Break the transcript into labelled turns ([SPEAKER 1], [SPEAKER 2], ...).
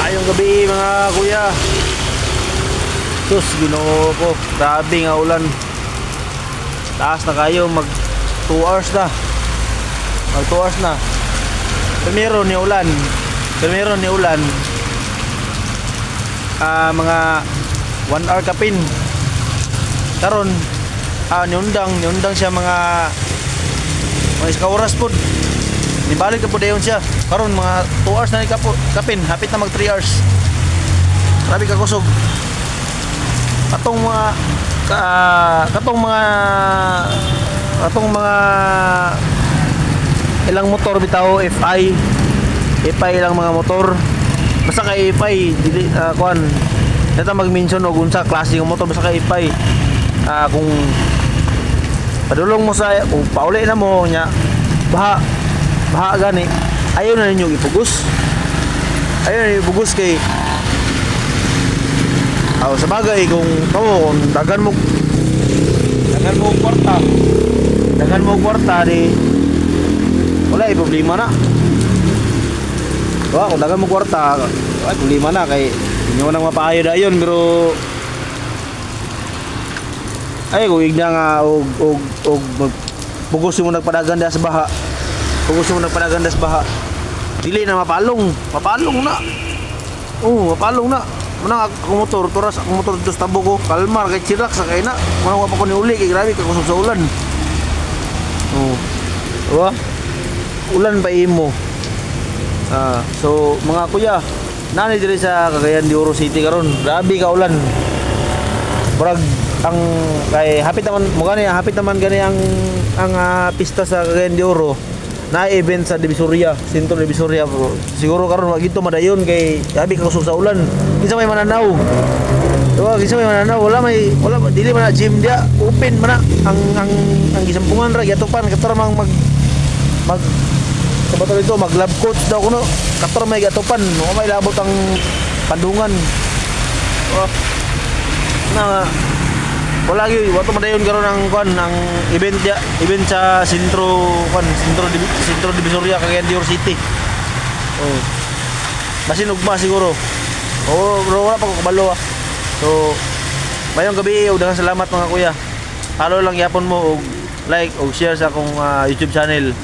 [SPEAKER 1] Maayong gabi mga kuya. Sus, Ginoo ko. Grabe nga ulan. Taas na kayo, mag 2 hours na. Mag 2 hours na. Primero ni ulan. Mga 1 hour kapin. Karon niundang siya mga iska oras po. Nibalik na po dayon siya. Karon mga 2 hours na ni kapin. Hapit na mag 3 hours. Grabe ka kusog. Katong mga ilang motor bitaw FI ilang mga motor. Basta kay FI dili kuan. Data mag-mention og unsa klase ng motor basta kay FI. Kung padulong mo sa kung pauli na mo nya baha gani ayaw na ninyo ipugos kay sa bagay kung dagan mo kwarta di wala problema na kung dagan mo kwarta ay problema na kay inyo nang mapahayo dayon pero ay kung igna nga og bugos mo nagpadagan sa baha dili na mapalong na mapalong na manang ako motor turas ako motor dos tabo ko kalmar kay chirak sa kay na manang wa pa ko ni uli kay grabe ka kusog sa ulan diba ulan pa imo so mga kuya nani diri sa Cagayan de Oro City karon grabe ka ulan brag ang kay hapit naman gani ang pista sa Cagayan de Oro na event sa Divisoria, Sentro Divisoria bro. Siguro karon wag gito madayon kay grabe ka kusog sa ulan. Kinsa may mananaw. Wala dili man na gym dia, open man na ang gisampungan ra gatupan kator mang mag sabato dito mag lab coach daw kuno. Kator may gatupan, no may labot ang pandungan. Wala gyud wato madayon karon ang kuan ang event sa Sentro Divisoria Cagayan de Oro City. Basin ugma siguro. Bro wala pa ko kabalo. So mayong gabi ug daghang salamat mga kuya. Follow lang yapon mo og like og share sa akong YouTube channel.